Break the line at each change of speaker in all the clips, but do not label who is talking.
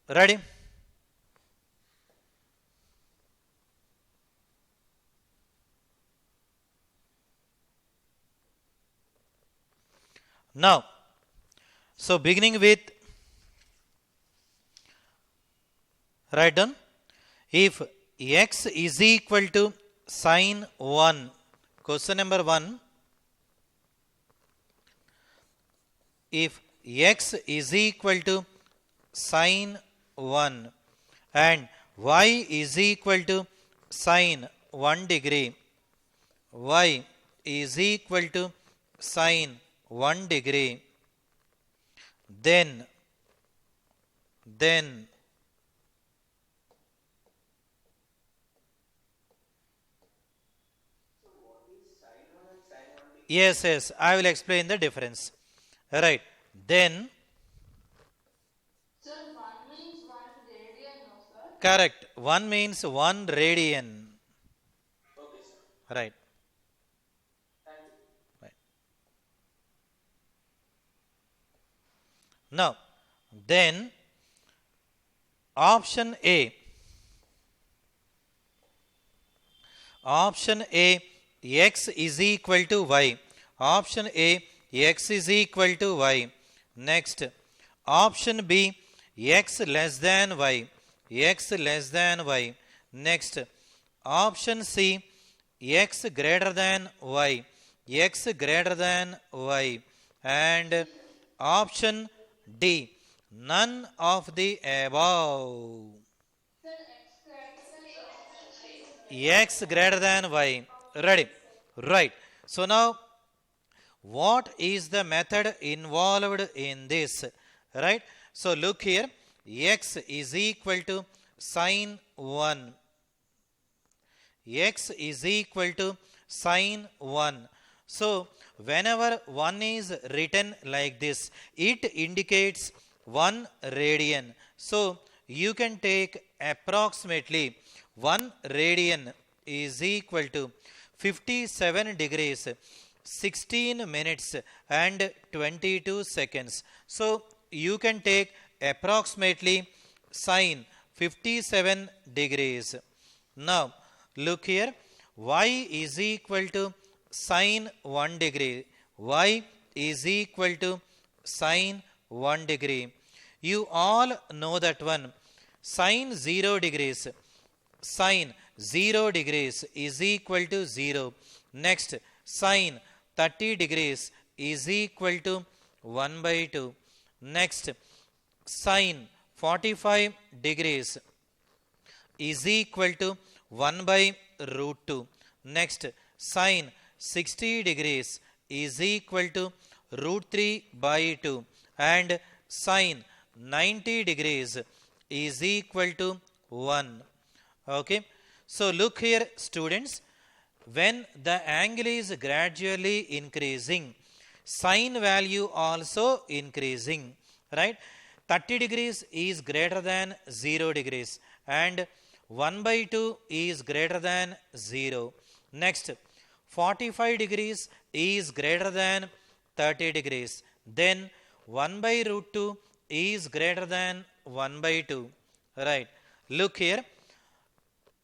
Ready? Now, so beginning with, write down, if x is equal to sine 1, question number 1, if x is equal to sine 1 and y is equal to sine 1 degree, y is equal to sine 1 degree, then yes, I will explain the difference. Right. Then,
Sir, 1 means 1 radian, no, sir?
correct. 1 means 1 radian.
Okay, sir.
Right.
Thank you.
Right. Now, then option A. Option A, x is equal to y. Option A, x is equal to y. Next, option B, x less than y. X less than y. Next, option C, x greater than y. X greater than y. And option D, none of the above.
Sir, x greater than option A, sir.
X greater than y. Ready? Right. So now, what is the method involved in this? Right? So look here. X is equal to sine 1. X is equal to sine 1. So whenever 1 is written like this, it indicates 1 radian. So you can take approximately 1 radian is equal to 57 degrees, 16 minutes and 22 seconds. So you can take approximately sine 57 degrees. Now look here, y is equal to sine 1 degree. Y is equal to sine 1 degree. You all know that one. Sine 0 degrees. Sine 0 degrees is equal to 0. Next, sine 30 degrees is equal to 1 by 2. Next, sine 45 degrees is equal to 1 by root 2. Next, sine 60 degrees is equal to root 3 by 2. And sine 90 degrees is equal to 1. Okay. So look here, students. When the angle is gradually increasing, sine value also increasing. Right? 30 degrees is greater than 0 degrees. And 1 by 2 is greater than 0. Next, 45 degrees is greater than 30 degrees. Then 1 by root 2 is greater than 1 by 2. Right. Look here.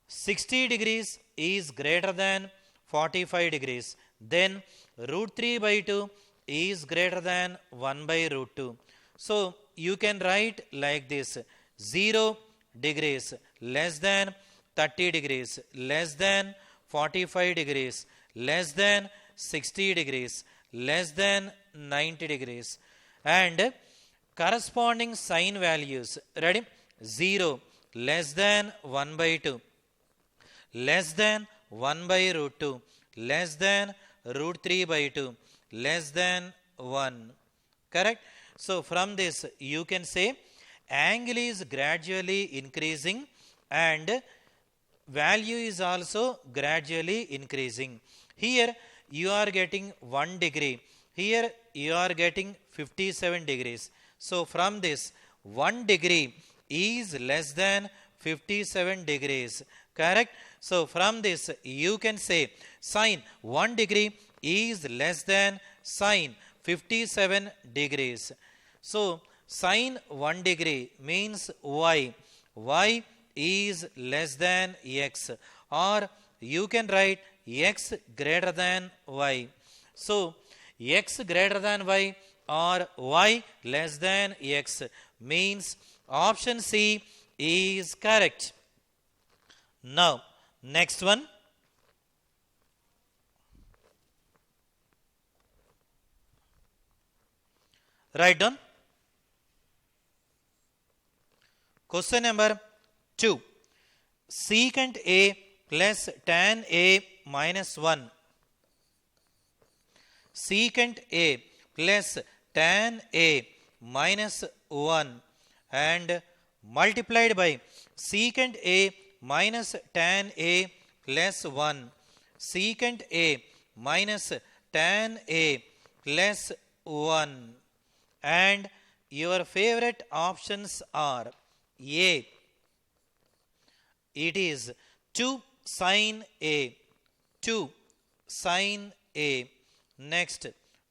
60 degrees is greater than 45 degrees. Then root 3 by 2 is greater than 1 by root 2. So you can write like this. 0 degrees less than 30 degrees less than 45 degrees less than 60 degrees less than 90 degrees. And corresponding sine values. Ready? 0 less than 1 by 2. Less than 1 by root 2, less than root 3 by 2, less than 1. Correct? So from this you can say angle is gradually increasing and value is also gradually increasing. Here you are getting 1 degree. Here you are getting 57 degrees. So from this 1 degree is less than 57 degrees. Correct? So from this you can say sine 1 degree is less than sine 57 degrees. So Sine 1 degree means y. Y is less than x, or you can write x greater than y. So x greater than y or y less than x means option C is correct. Now next one. Write down. Question number 2. Secant A plus tan A minus 1. Secant A plus tan A minus 1 and multiplied by secant A minus tan A plus 1. Secant A minus tan A plus 1. And your favorite options are A. It is 2 sin A. 2 sin A. Next,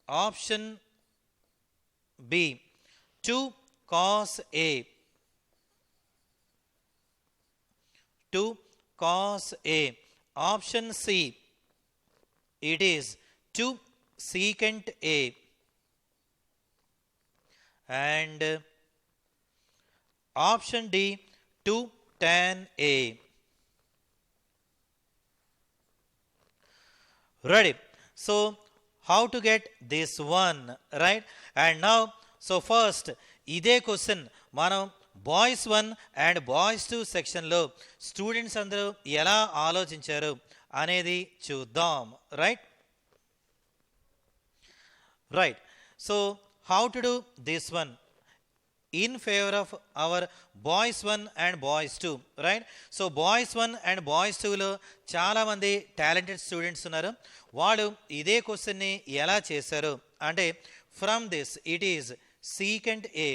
option B. 2 cos A. 2 cos A. Option C. It is 2 secant A. And option D, 2 tan A. Ready? So how to get this one, right? And now, so first, ఇదే question మనం boys 1 and boys 2 సెక్షన్లో students అందరూ ఎలా ఆలోచించారు అనేది చూద్దాం. Right. So how to do this one in favor of our boys 1 and boys 2, right? So boys 1 and boys 2 లో చాలా మంది టాలెంటెడ్ స్టూడెంట్స్ ఉన్నారు. వాళ్ళు ఇదే క్వశ్చన్ ని ఎలా చేశారు అంటే from this it is secant A.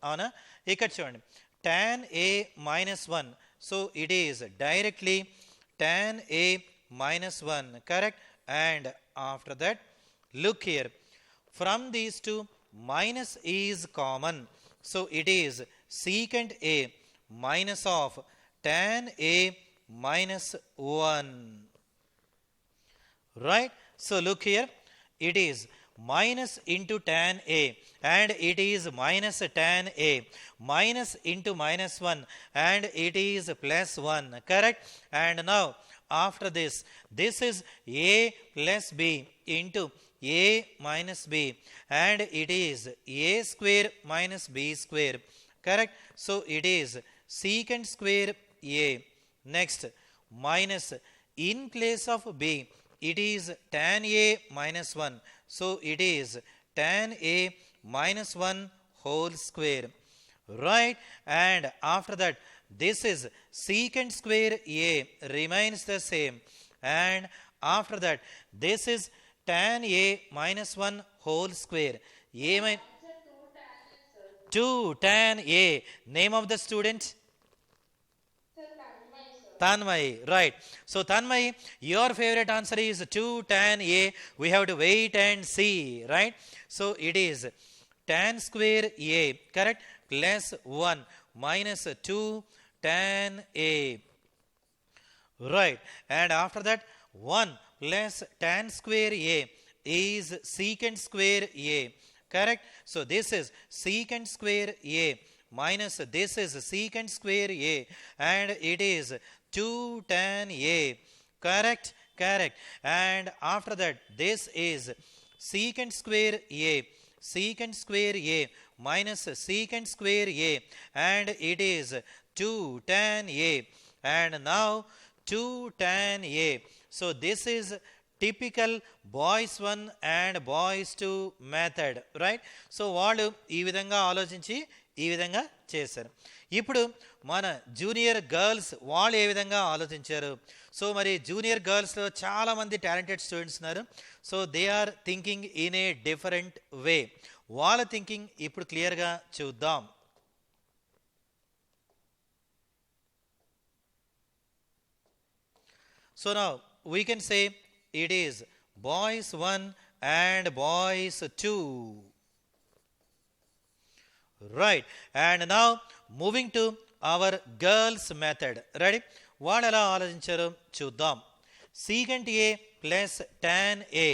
అవునా? ఇక్కడ చూడండి, tan a minus 1, so it is directly tan a minus 1, correct? And after that, look here, from these two minus is common, so it is secant a minus of tan a minus 1, right? So look here, it is minus into tan a and it is minus tan a, minus into minus 1 and it is plus 1, correct? And now after this, this is a plus b into a minus b and it is a square minus b square, correct? So it is secant square a. Next, minus in place of b, it is tan a minus 1, so it is tan a minus 1 whole square, right? And after that, this is secant square a remains the same, and after that, this is tan a minus 1 whole square. A min- 2 tan a. Name of the student? Tanmay, right? So Tanmay, your favorite answer is 2 tan a. We have to wait and see, right? So it is tan square a, correct? Plus 1 minus 2 tan a, right? And after that, 1 plus tan square a is secant square a, correct? So this is secant square a minus this is secant square a and it is 2 tan a, correct? Correct. And after that, this is secant square a, secant square a minus secant square a and it is 2 tan a, and now 2 tan a. So this is typical boys 1 and boys 2 method, right? So వాళ్ళు ఈ విధంగా ఆలోచించి ఈ విధంగా చేశారు. ఇప్పుడు మన junior girls వాళ్ళు ఏ విధంగా ఆలోచించారు? సో మరి జూనియర్ గర్ల్స్లో చాలామంది టాలెంటెడ్ స్టూడెంట్స్ ఉన్నారు. So they are thinking in a different way. వాళ్ళ థింకింగ్ ఇప్పుడు క్లియర్గా చూద్దాం. So now we can say it is boys 1 and boys 2. Right. And now moving to our girls method. Ready? వాళ్ళు ఎలా ఆలోచించారు చూద్దాం. Secant A plus tan A.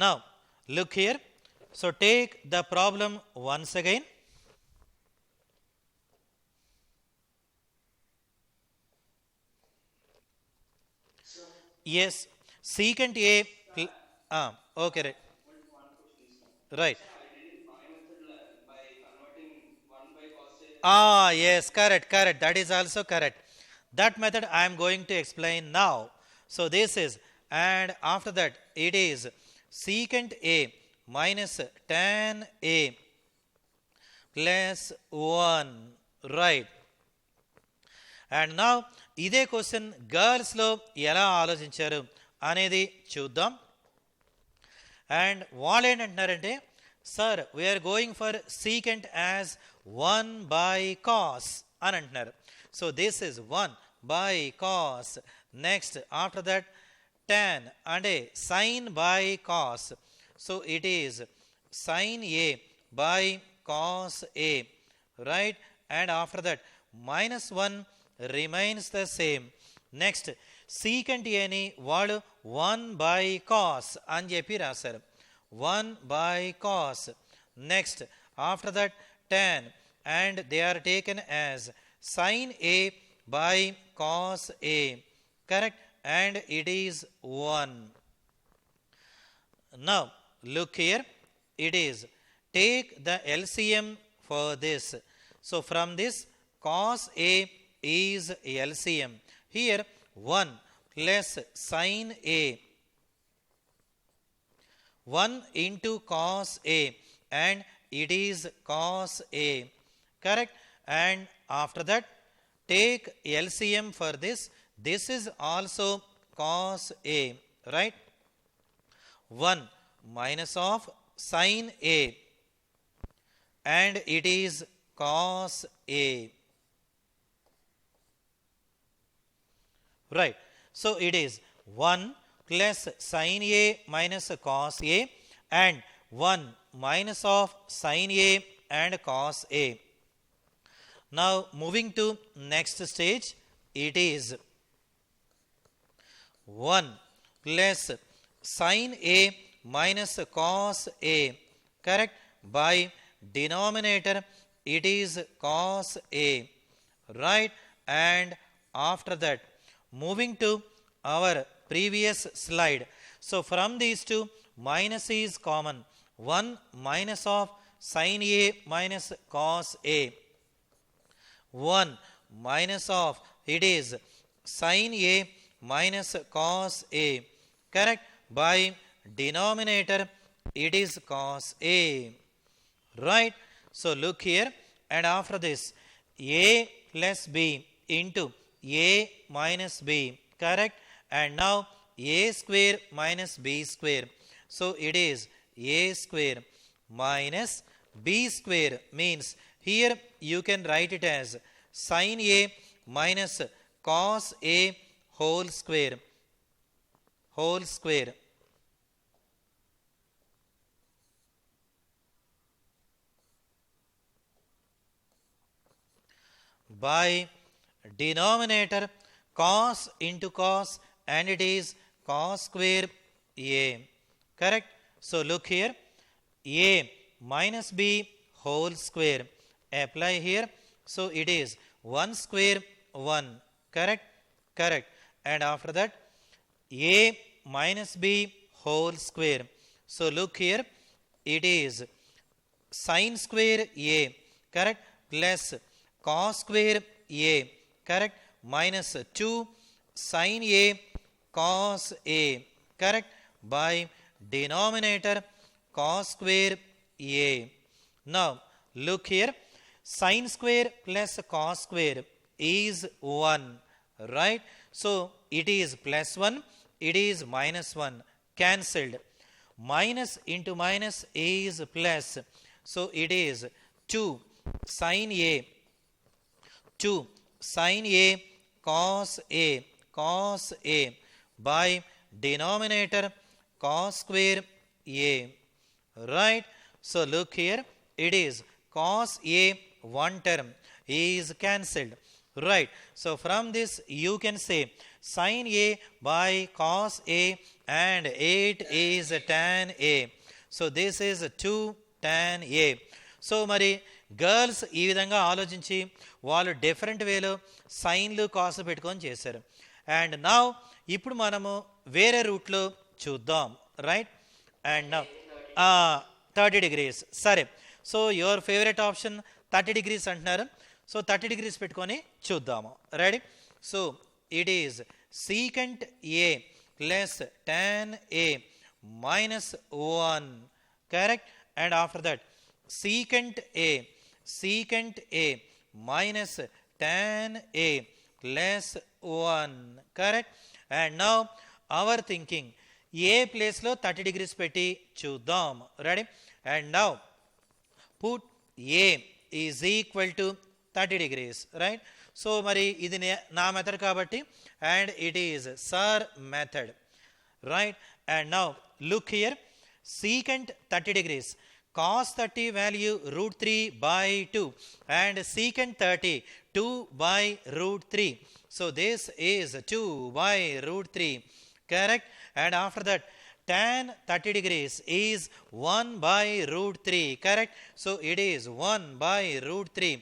Now look here. So take the problem once again. Yes, secant A. Okay, right. Right. Yes, correct, correct. That is also correct. That method I am going to explain now. So this is, and after that it is secant A minus tan A plus 1. Right. And నా ఇదే question గర్ల్స్లో ఎలా ఆలోచించారు అనేది చూద్దాం. And వాళ్ళు ఏంటంటున్నారంటే sir we are going for secant as 1/cos అని అంటున్నారు. So this is 1/cos. Next after that tan అంటే sin/cos. So it is sin A by cos A. Right. And after that -1 remains the same. Next secant A ని వాళ్ళు 1/cos అని చెప్పి రాశారు. 1/cos. Next after that tan and they are taken as sin A by cos A. Correct. And it is 1. Now look here. It is take the LCM for this. So from this cos A is LCM. Here 1 plus sin A. 1 into cos A and it is cos A. Correct. And after that take LCM for this. This is also cos A. Right. 1 minus of sin A and it is cos A. Right. So it is 1 plus sin A minus cos A and 1 minus of sin A and cos A. Now moving to next stage, it is 1 plus sin A minus cos A. Correct. By denominator it is cos A. Right. And after that moving to our previous slide. So from these two minus is common. 1 minus of sin A minus cos A. 1 minus of it is sin A minus cos A. Correct. By denominator it is cos A. Right. So look here. And after this A plus B into A minus B. Correct. And now A square minus B square. So it is A square minus B square means here you can write it as sin A minus cos A whole square. Whole square. By denominator cos into cos and it is cos square A. Correct. So look here. A minus B whole square. Apply here. So it is 1 square 1. Correct. Correct. And after that A minus B whole square. So look here. It is sin square A. Correct. Plus cos square A. Correct. Minus 2 sin A cos A. Correct. By denominator cos square A. Now look here. Sin square plus cos square is 1. Right. So it is plus 1. It is minus 1. Cancelled. Minus into minus is plus. So it is 2 sin A. 2 sin A cos A. cos A by denominator cos square A. Right? So look here, it is cos A, one term is cancelled. Right? So from this you can say sin A by cos A, and 8 is tan A. So this is 2 tan A. So మరి girls ఈ విధంగా ఆలోచించి వాళ్ళు different వేలో సైన్లు cos పెట్టుకొని చేశారు. And now ఇప్పుడు మనము వేరే రూట్లో చూద్దాం. రైట్? And now 30 degrees. సరే, so your favourite option 30 degrees అంటున్నారు. సో 30 degrees పెట్టుకొని చూద్దాము. Ready? So it is secant A plus tan A minus 1. Correct? And after that secant A minus tan A plus 1. Correct? And now our thinking A place లో 30 degrees పెట్టి చూద్దాం. Ready? And now put A is equal to 30 degrees. Right? So మరి ఇది నా method కాబట్టి, and it is Sir method. Right? And now look here, secant 30 degrees, cos 30 value root 3 by 2, and secant 30 2 by root 3. So this is 2 by root 3. Correct? And after that tan 30 degrees is 1 by root 3. Correct? So it is 1 by root 3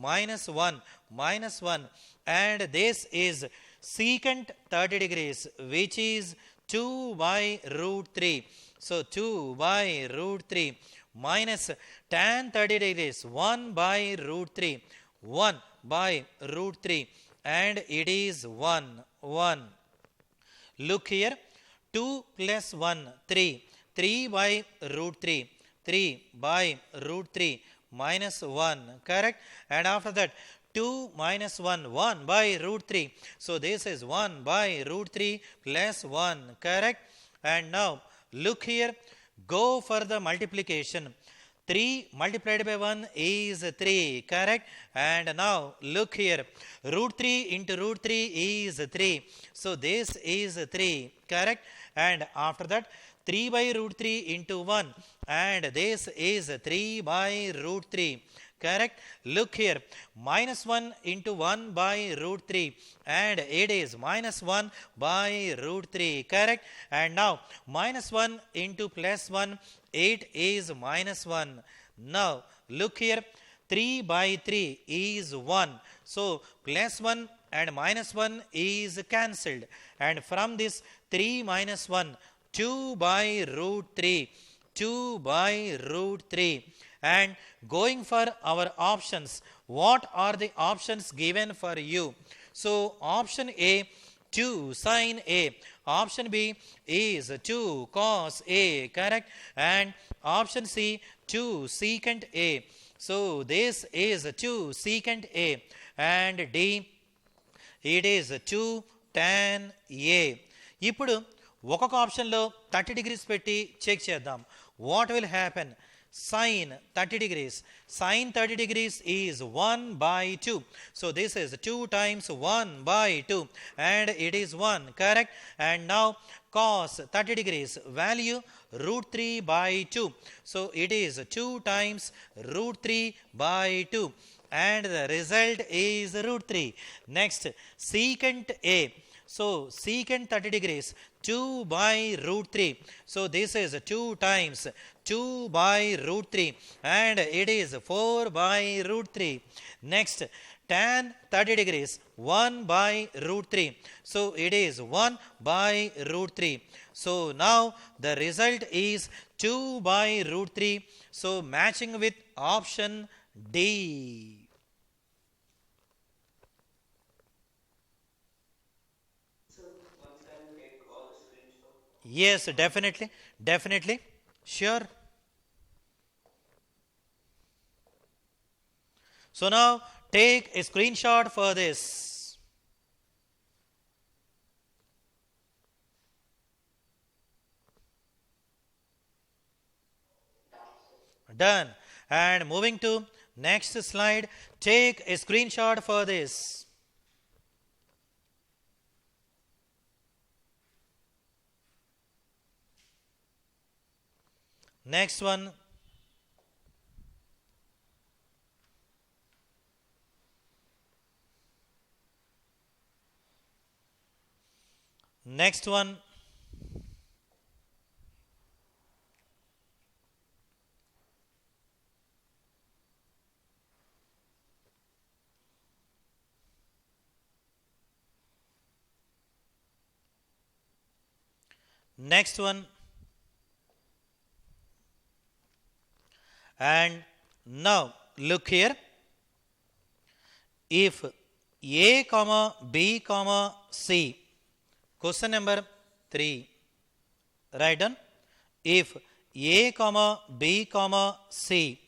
minus 1, and this is secant 30 degrees, which is 2 by root 3. So 2 by root 3 minus tan 30 degrees 1 by root 3, 1 by root 3, and it is 1. Look here, 2 plus 1 3 by root 3, 3 by root 3 minus 1. Correct? And after that 2 minus 1 by root 3. So this is 1 by root 3 plus 1. Correct? And now look here, go for the multiplication. 3 multiplied by 1 is 3. Correct? And now look here, root 3 into root 3 is 3. So this is 3. Correct? And after that 3 by root 3 into 1, and this is 3 by root 3. Correct? Look here, minus 1 into 1 by root 3, and it is minus 1 by root 3. Correct? And now minus 1 into plus 1, 8 is minus 1. Now look here, 3 by 3 is 1. So plus 1 and minus 1 is cancelled. And from this 3 minus 1, 2 by root 3. 2 by root 3. And going for our options, what are the options given for you? So option A, 2 sin A. Option B is 2 cos A. Correct? And option C, 2 secant A. So this is 2 secant A. And D, it is 2 tan A. ఇప్పుడు ఒక్కొక్క ఆప్షన్లో 30 degrees పెట్టి check చేద్దాం. What will happen? sin 30 degrees. Sin 30 degrees is 1 by 2. So this is 2 times 1 by 2, and it is 1. Correct? And now cos 30 degrees value root 3 by 2. So it is 2 times root 3 by 2, and the result is root 3. Next, secant A. So secant 30 degrees, 2 by root 3. So this is 2 times 2 by root 3, and it is 4 by root 3. Next, tan 30 degrees, 1 by root 3. So it is 1 by root 3. So now the result is 2 by root 3. So matching with option D. Yes, definitely. Sure. So now take a screenshot for this. Done. And moving to next slide, take a screenshot for this. Next one. Next one. Next one. And now look here. If A comma B comma C, question number 3, write down. If A comma B comma C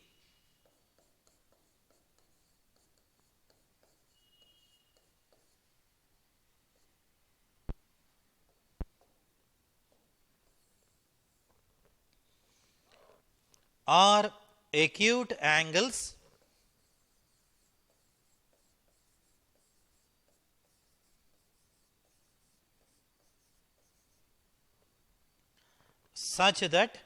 are acute angles such that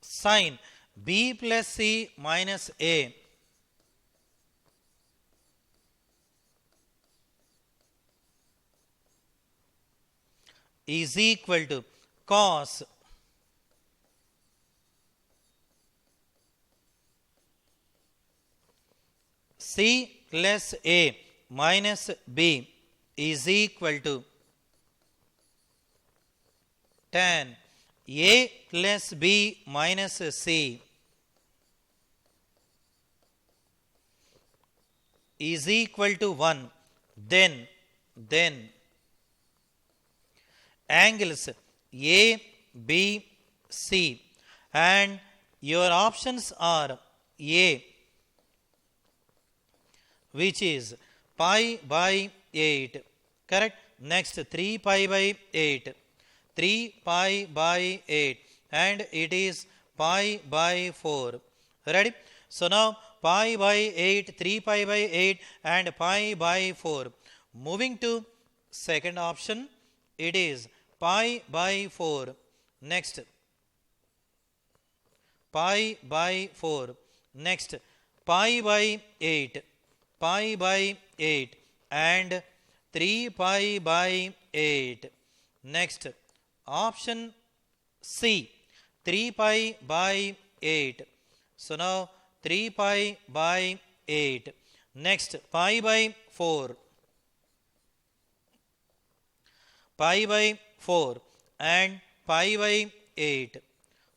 sin B plus C minus A is equal to cos C plus A minus B is equal to tan A plus B minus C is equal to 1. Then angles A, B, C, and your options are A, which is pi by 8, correct? Next 3 pi by 8, 3 pi by 8, and it is pi by 4. Ready? So now pi by 8, 3 pi by 8, and pi by 4. Moving to second option, it is pi by 4. Next, pi by 4. Next, pi by 8, pi by 8, and 3 pi by 8. Next, option C, 3 pi by 8. So now 3 pi by 8. Next, pi by 4. Pi by 4 and pi by 8.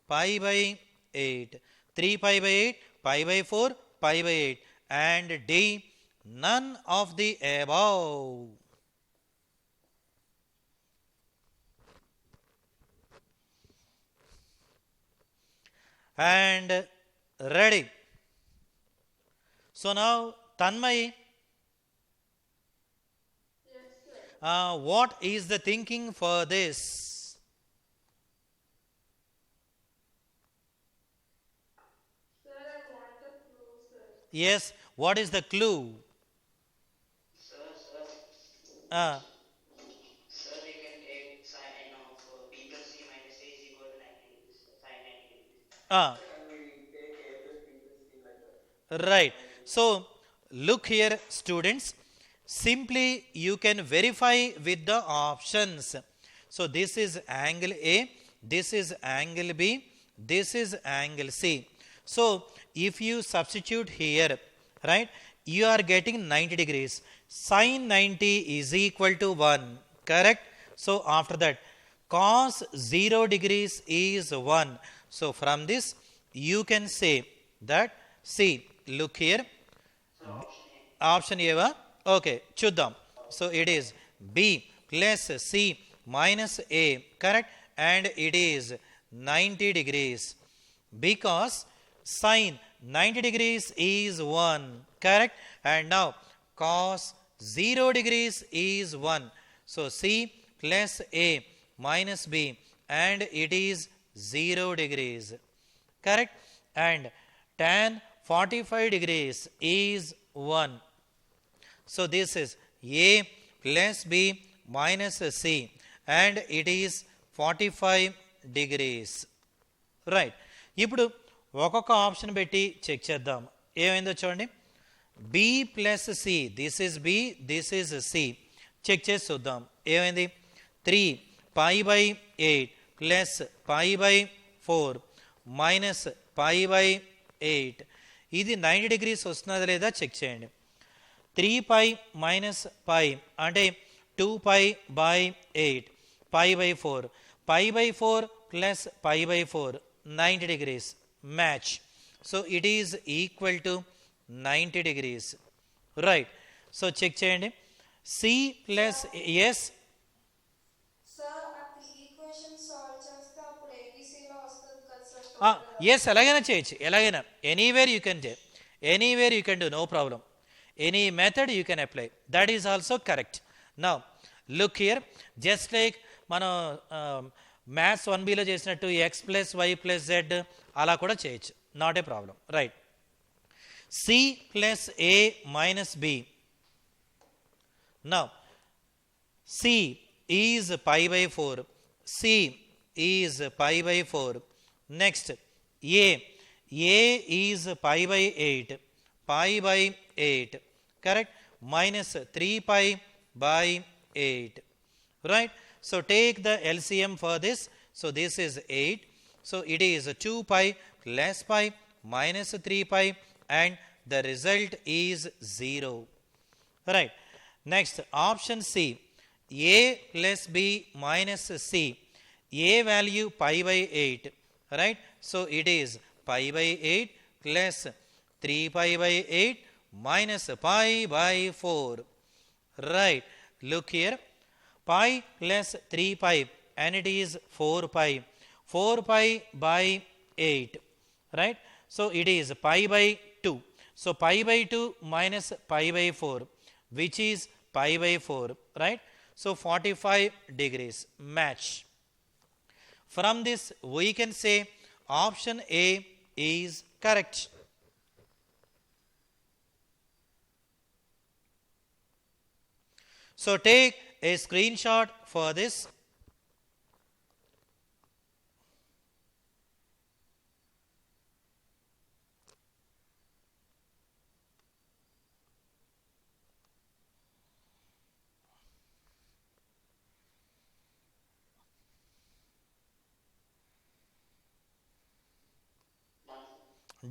Pi by 8. 3 pi by 8, pi by 4, pi by 8. And D, none of the above. And ready. So now, Tanmay,
Yes, sir.
what is the thinking for this?
Sir, I want the clue, sir.
Yes, what is the clue?
Sir,
Uh,
sir, we can take sin of b plus c minus a is equal to 90 degrees, sin 90 degrees.
uh,
Can we take a plus b plus c like that?
right. So, look here, students. Simply, you can verify with the options. So, this is angle A, this is angle B, this is angle C. So, if you substitute here, right, you are getting 90 degrees. Sin 90 is equal to 1, correct? So, after that, cos 0 degrees is 1. So, from this, you can say that, see, look here, option A, okay, chuddam. So, it is B plus C minus A, correct? And it is 90 degrees because sin 90 degrees is 1, correct? And now cos 0 degrees is 1. So, C plus A minus B, and it is 0 degrees, correct? And tan 45 degrees is 1. So, this is A plus B minus C, and it is 45 degrees. Right. ఇప్పుడు ఒక్కొక్క option పెట్టి check చేద్దాం. ఏమైందో చూడండి. B plus C, this is B, this is C. Check చేసి చూద్దాం ఏమైంది. 3 pi by 8 plus pi by 4 minus pi by 8. ఇది 90 degrees వస్తున్నదా లేదా చెక్ చేయండి. 3 పై మైనస్ పై అంటే 2 pi by 8, pi by 4, pi by 4 plus pi by 4, 90 degrees match. So it is equal to 90 degrees. Right. So check చేయండి. C plus S.
Sir అప్పుడు equation solve చేస్తే అప్పుడు ఏబీసీలో వస్తుంది కదా sir.
Yes, ఎలాగైనా చేయొచ్చు, ఎలాగైనా anywhere you can day, anywhere you can do, no problem. Any method you can apply, that is also correct. Now look here, just like మనం maths 1Bలో చేసినట్టు X plus Y plus Z అలా కూడా చేయొచ్చు, not a problem. Right. C plus A minus B. Now C is pi by 4, C is pi by 4. Next A is pi by 8, pi by 8, correct, minus 3 pi by 8. Right. So take the LCM for this. So this is 8. So it is 2 pi plus pi minus 3 pi, and the result is 0. Right. Next, option C. A plus B minus C. A value pi by 8. Right. So it is pi by 8 plus 3 pi by 8 minus pi by 4. Right. Look here. Pi plus 3 pi, and it is 4 pi. 4 pi by 8. Right. So it is pi by 2. So pi by 2 minus pi by 4, which is pi by 4. Right. So 45 degrees match. From this we can say option A is correct. So take a screenshot for this.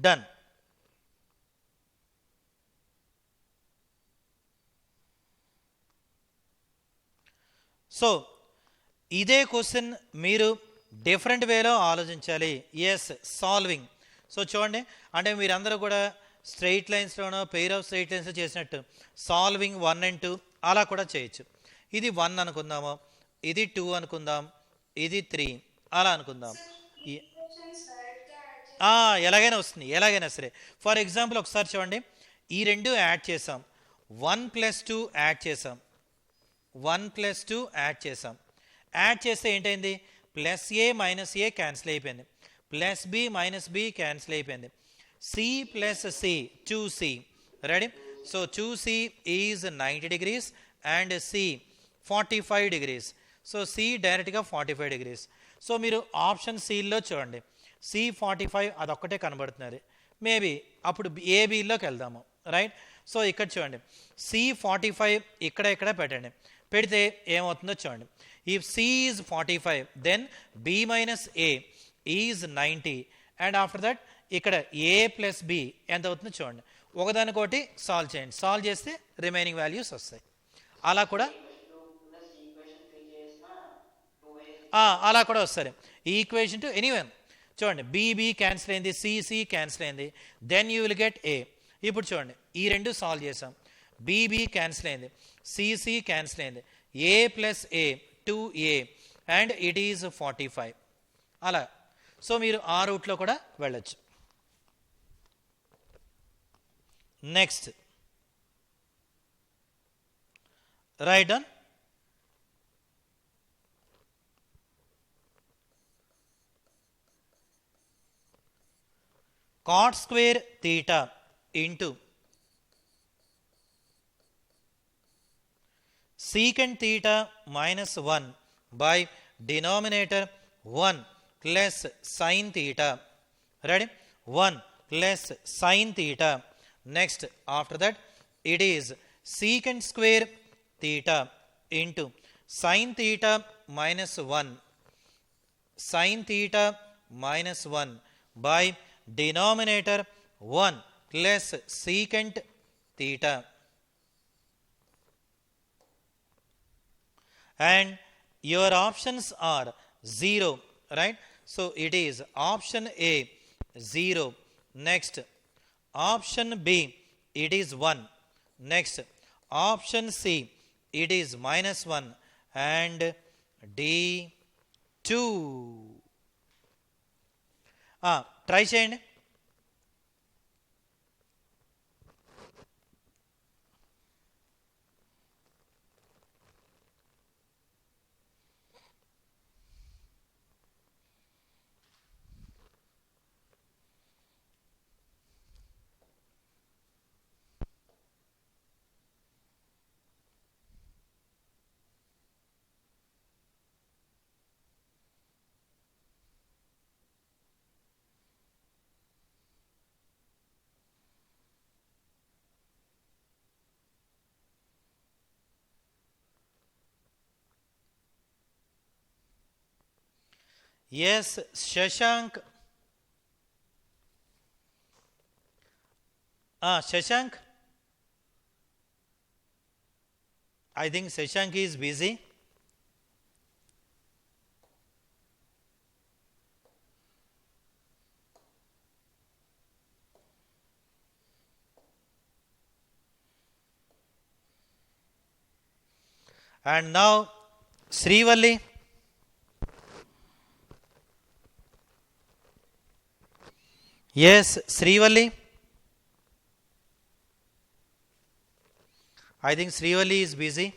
Done. So ఇదే question మీరు different వేలో ఆలోచించాలి. Yes, solving. So చూడండి, అంటే మీరందరూ కూడా straight లైన్స్లోనో pair of straight lines చేసినట్టు సాల్వింగ్ 1 and 2 అలా కూడా చేయొచ్చు. ఇది 1 అనుకుందాము, ఇది 2 అనుకుందాం, ఇది 3 అలా అనుకుందాం. ఎలాగైనా వస్తుంది, ఎలాగైనా సరే. ఫర్ ఎగ్జాంపుల్ ఒకసారి చూడండి, ఈ రెండు యాడ్ చేసాం, 1 + 2 యాడ్ చేసాం, 1 + 2 యాడ్ చేసాం. యాడ్ చేస్తే ఏంటైంది, plus A minus A cancel అయిపోయింది, plus B minus B cancel అయిపోయింది, C plus C 2c. Ready. So 2c is 90 degrees and C 45 degrees. So C డైరెక్ట్గా 45 degrees. సో మీరు ఆప్షన్ సిలో చూడండి, సి 45 అదొక్కటే కనబడుతున్నది. మేబీ అప్పుడు ఏబిలోకి వెళ్దాము. రైట్. సో ఇక్కడ చూడండి, సి 45 ఇక్కడ పెట్టండి. పెడితే ఏమవుతుందో చూడండి. If C is 45, then B minus A is 90, and after that ఇక్కడ ఏ ప్లస్ బి ఎంత అవుతుందో చూడండి. ఒకదానికోటి సాల్వ్ చేయండి, సాల్వ్ చేస్తే రిమైనింగ్ వాల్యూస్ వస్తాయి. అలా కూడా వస్తాయి. ఈ ఈక్వేషన్ టు ఎనీవన్ చూడండి, బి క్యాన్సిల్ అయింది, సి క్యాన్సిల్ అయింది, then you will get A. ఇప్పుడు చూడండి, ఈ రెండు సాల్వ్ చేసాం, బి క్యాన్సిల్ అయింది, సి క్యాన్సిల్ అయింది, A plus A 2a, and it is 45. అలా. సో మీరు ఆ రూట్లో కూడా వెళ్ళచ్చు. Next right done. cot square theta into secant theta minus 1 by denominator 1 plus sin theta. Ready? 1 plus sin theta. Next, after that, it is secant square theta into sin theta minus 1, sin theta minus 1 by denominator 1 plus secant theta. And your options are 0, right? So it is option A 0. Next, option B, it is 1. Next, option C, it is minus 1. And D 2. Try చేయండి. Yes, Shashank. Shashank. I think Shashank is busy. And now, Srivalli. Yes, Srivalli. I think Srivalli is busy.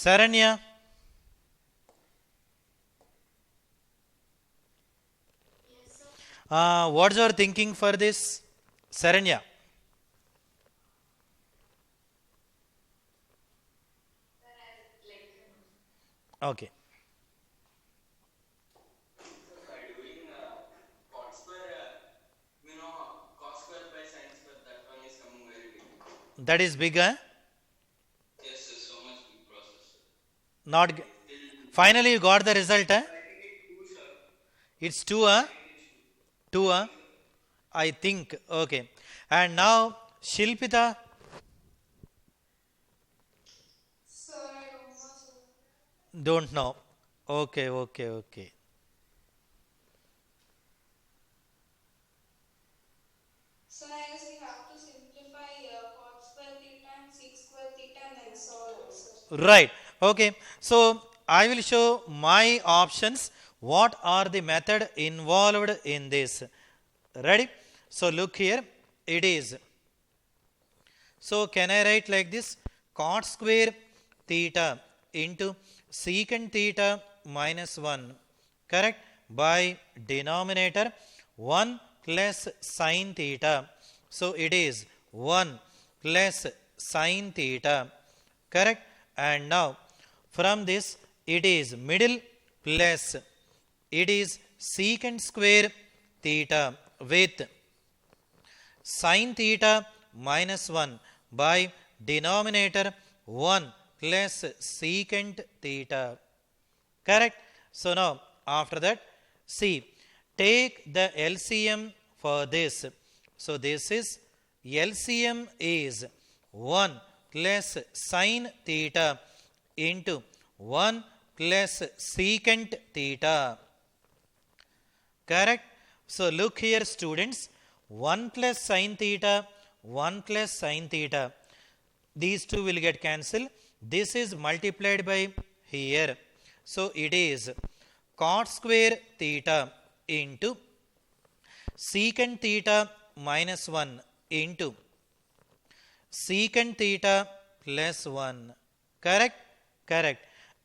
Saranya. What's your thinking for this, Saranya? Okay.
By doing cot square, cos square by sin square, that one is coming very big.
That is big, huh?
Yes, sir, so much big process.
Not. Finally, you got the result, huh?
I think it's 2, sir.
It's 2, huh? 2, huh? I think. Okay. And now, Shilpita.
Sir, I don't know, sir.
Don't know. Okay, okay, okay.
So I guess we have to simplify cot square theta and sec square theta and then solve it, sir.
Right. Okay. So I will show my options. What are the method involved in this? Ready? So look here. It is. So can I write like this? Cot square theta into secant theta minus 1. Correct? By denominator 1 plus sin theta. So it is 1 plus sin theta. Correct? And now from this it is middle plus it is secant square theta with sin theta minus 1 by denominator 1 plus secant theta. Correct? So now after that, see, take the LCM for this. So this is LCM is 1 plus sin theta into 1 plus secant theta. Correct? So look here, students. 1 plus sin theta, 1 plus sin theta. These two will get cancelled. This is multiplied by here. So it is cot square theta into secant theta minus 1 into secant theta plus 1. Correct? Correct.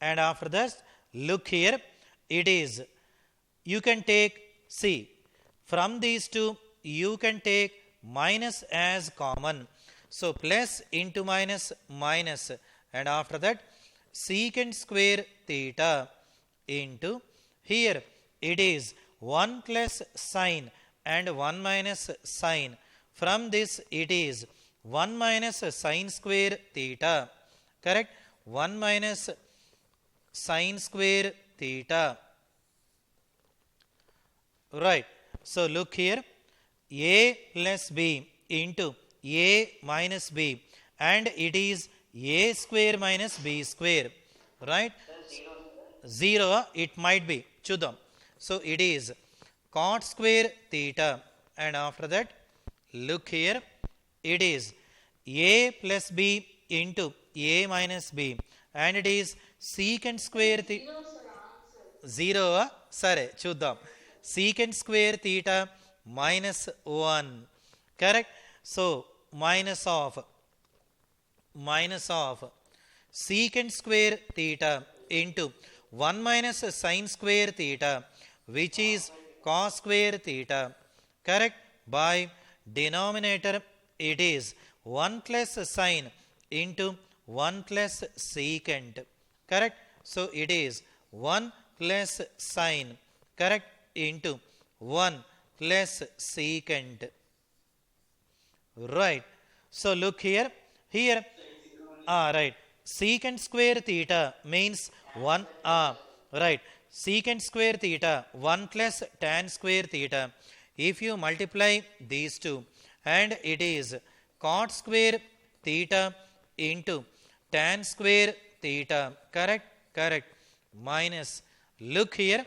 And after that, look here, it is, you can take, see, from these two, you can take minus as common. So, plus into minus, minus. And after that, secant square theta into, here, it is 1 plus sine and 1 minus sine. From this, it is 1 minus sine square theta. Correct? 1 minus sine square theta. Right. So, look here, a plus b into a minus b, and it is a square minus b square. Right? 0, it might be. Chudam. So, it is cot square theta, and after that, look here, it is a plus b into a minus b, and it is secant square theta. 0, sare, chuddam. Secant square theta minus 1. Correct? So, minus of secant square theta into 1 minus sine square theta, which is cos square theta. Correct? By denominator, it is 1 plus sine into 1 plus secant. Correct? So, it is 1 plus sine. Correct? Into 1 plus secant. Right. So, look here. Here, right. Secant square theta means 1, right. Secant square theta 1 plus tan square theta. If you multiply these two, and it is cot square theta into tan square theta. Correct? Correct. Minus, look here,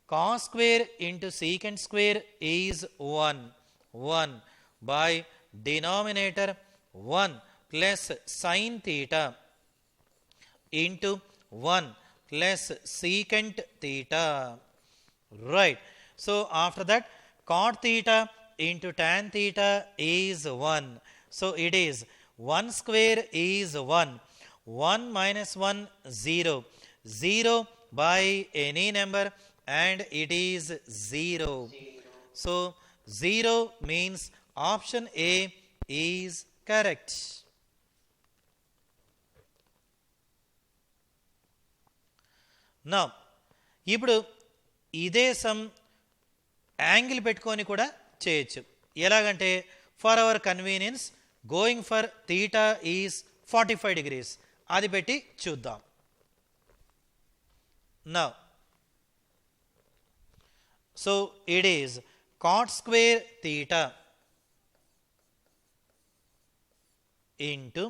cos square into secant square is 1. 1 by denominator 1 plus sin theta into 1 plus secant theta. Right. So, after that, cot theta into tan theta is 1. So, it is 1 square is 1. 1 minus 1, 0. 0 by any number, and it is 0. So, 0 means option A is correct. Now, ఇప్పుడు ఇదే some angle పెట్టుకొని కూడా చేయొచ్చు. ఎలాగంటే, for hour convenience going for theta is 45 degrees. అది పెట్టి చూద్దాం. Now, so it is cot square theta into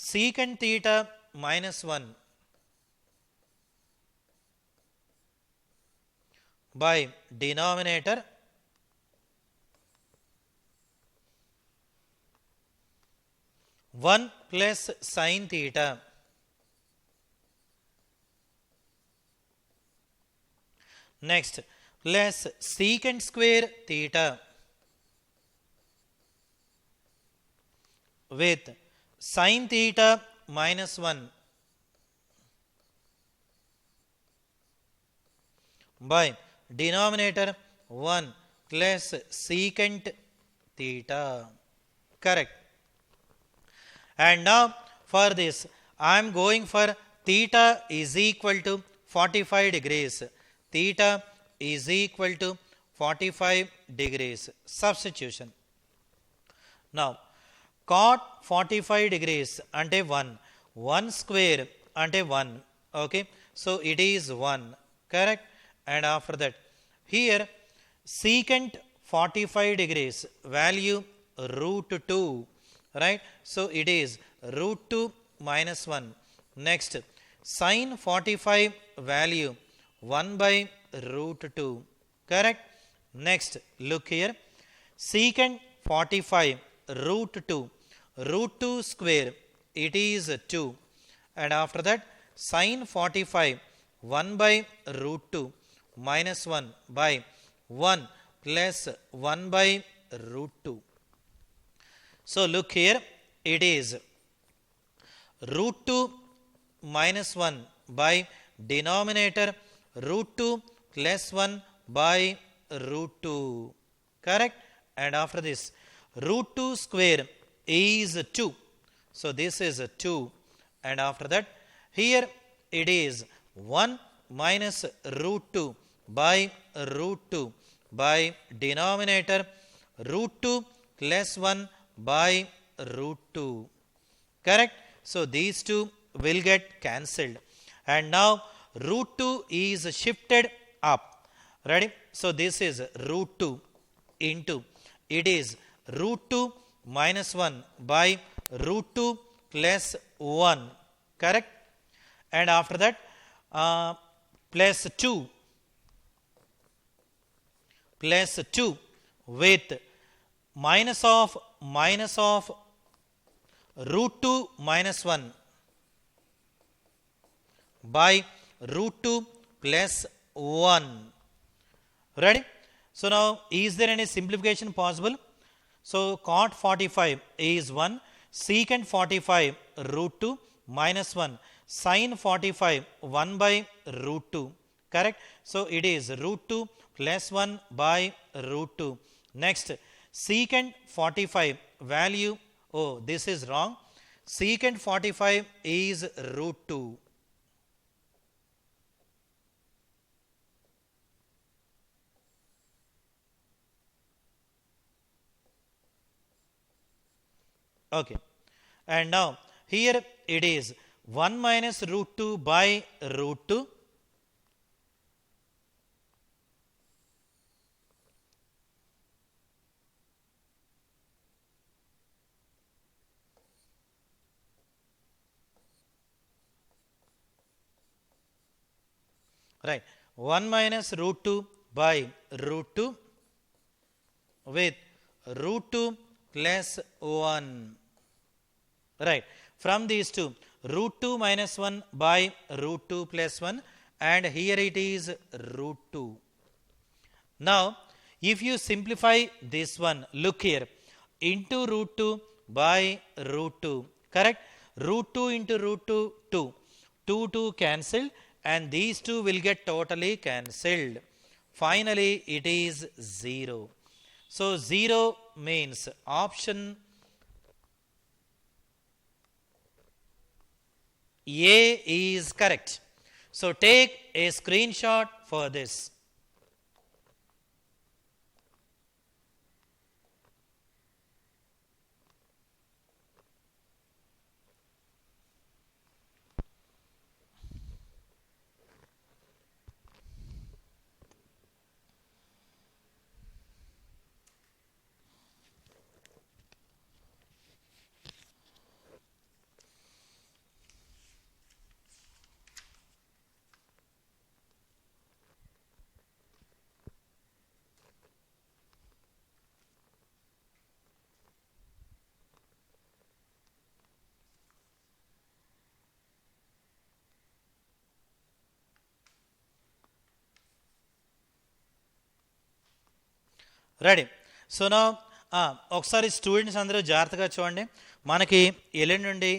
secant theta minus 1 by denominator 1 plus sin theta. Next, plus secant square theta with sin theta minus 1 by denominator 1 plus secant theta. Correct. And now, for this, I am going for theta is equal to 45 degrees. Theta is equal to 45 degrees. Substitution. Now, cot 45 degrees ante 1. 1 square ante 1. Okay. So, it is 1. Correct. And after that, here secant 45 degrees value root 2. Right. So, it is root 2 minus 1. Next, sin 45 value 1 by root 2. Correct. Next, look here, secant 45 root 2. Root 2 square, it is 2. And after that, sin 45 1 by root 2. minus 1 by 1 plus 1 by root 2. So look here, it is root 2 minus 1 by denominator root 2 plus 1 by root 2. Correct? And after this, root 2 square is 2. So this is 2. And after that, here it is 1 minus root 2 by root 2 by denominator root 2 plus 1 by root 2. Correct? So these two will get cancelled. And now root 2 is shifted up. Ready? So this is root 2 into, it is root 2 minus 1 by root 2 plus 1. Correct? And after that, plus 2 with minus of root 2 minus 1 by root 2 plus 1. Ready? So now, is there any simplification possible? So cot 45 is 1, secant 45 root 2 minus 1, sin 45 1 by root 2. Correct? So it is root 2 plus 1 by root 2. Next, secant 45 value, oh, this is wrong. Secant 45 is root 2. Okay. And now, here it is 1 minus root 2 by root 2. Right. 1 minus root 2 by root 2 with root 2 plus 1. Right. From these two, root 2 minus 1 by root 2 plus 1, and here it is root 2. Now, if you simplify this one, look here, into root 2 by root 2. Correct? Root 2 into root 2, 2. 2, 2 cancelled, and these two will get totally cancelled. Finally, it is 0. So 0 means option A is correct. So take a screenshot for this. Ready. So నా ఒకసారి students అందరూ జాగ్రత్తగా చూడండి. మనకి ఎల్లుండి నుండి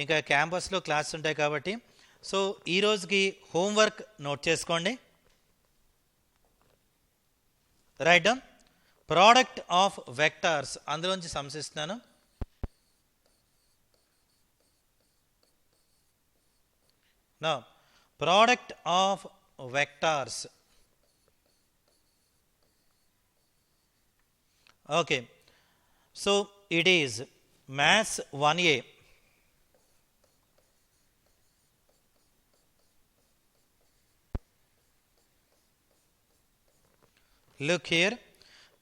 ఇంకా క్యాంపస్లో క్లాస్ ఉంటాయి కాబట్టి, సో ఈ రోజుకి హోంవర్క్ నోట్ చేసుకోండి. Right down product of vectors, అందులోంచి సంశిస్తున్నాను. నా product of vectors. Okay, so it is Maths 1A. Look here,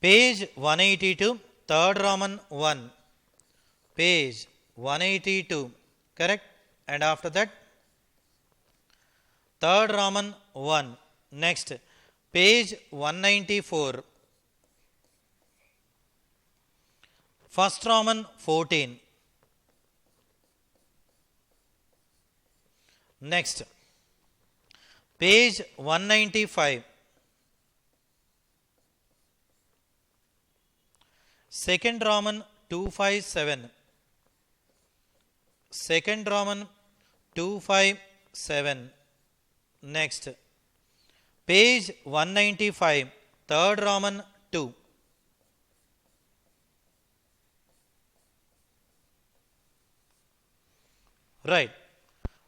page 182, third Roman 1, page 182, correct? And after that, third Roman 1, next, page 194, first Roman 14. Next, page 195. Second Roman 257. Second Roman 257. Next. Page 195. Third Roman 2. Right.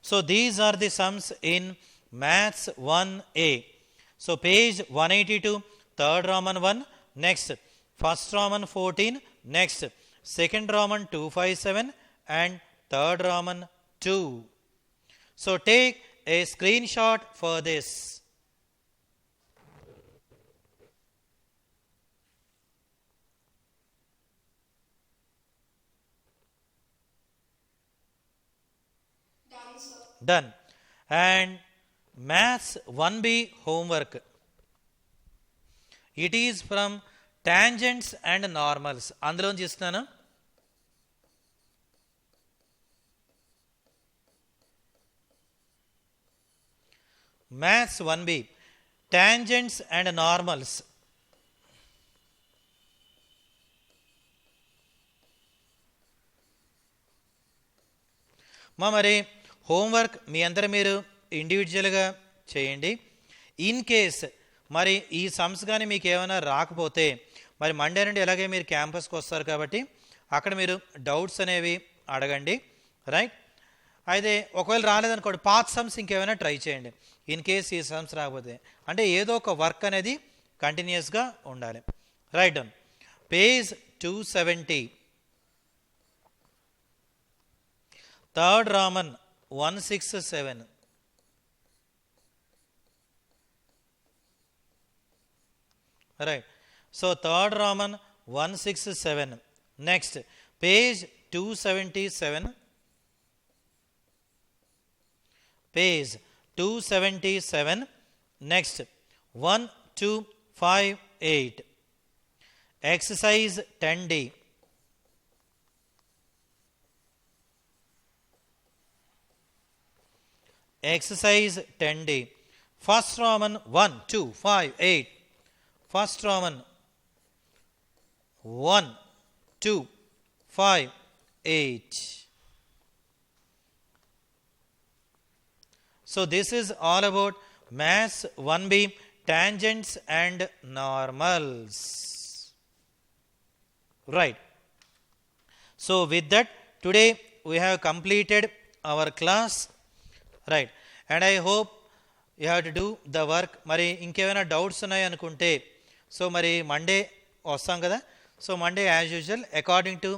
So these are the sums in Maths 1A. So page 182, third Roman 1, next first Roman 14, next second Roman 257 and third Roman 2. So take a screenshot for this.
Done, sir.
Done. And Maths 1B homework. It is from tangents and normals. అందులోంచి ఇస్తున్నాను. Maths 1B, tangents and normals. మరి homework మీ అందరూ మీరు ఇండివిజువల్గా చేయండి. In case మరి ఈ sums కానీ మీకు ఏమైనా రాకపోతే మరి మండే నుండి ఎలాగే మీరు క్యాంపస్కి వస్తారు కాబట్టి అక్కడ మీరు డౌట్స్ అనేవి అడగండి. రైట్. అయితే ఒకవేళ రాలేదనుకోండి పాత్ సమ్స్ ఇంకేమైనా ట్రై చేయండి. ఇన్ కేస్ ఈ సమ్స్ రాకపోతే అంటే ఏదో ఒక వర్క్ అనేది కంటిన్యూస్గా ఉండాలి. Right down. Page 270. Third Raman 167. Right. So third Roman 167. Next, page 277. Page 277. Next, 1, 2, 5, 8. Exercise 10D. Exercise 10D. First Roman 1, 2, 5, 8. First Roman 1, 2, 5, 8. So this is all about Maths 1B, tangents and normals. Right. So with that, today we have completed our class. Right. And I hope you have to do the work. మరి ఇంకేమైనా doubts ఉన్నాయి అనుకుంటే so మరి Monday వస్తాం కదా. So Monday as usual according to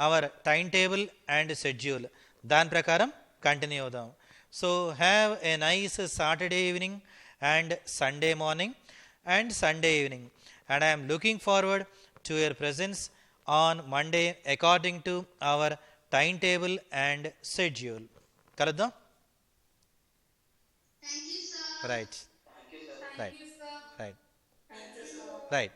our time table and schedule దాని ప్రకారం continue అవుదాం. So have a nice Saturday evening and Sunday morning and Sunday evening. And I'm looking forward to your presence on Monday according to our time table and schedule. కలుద్దాం.
Thank you, sir.
Right.
Thank you, sir.
Right.
Thank you, sir.
Right.
Thank you, sir.
Right.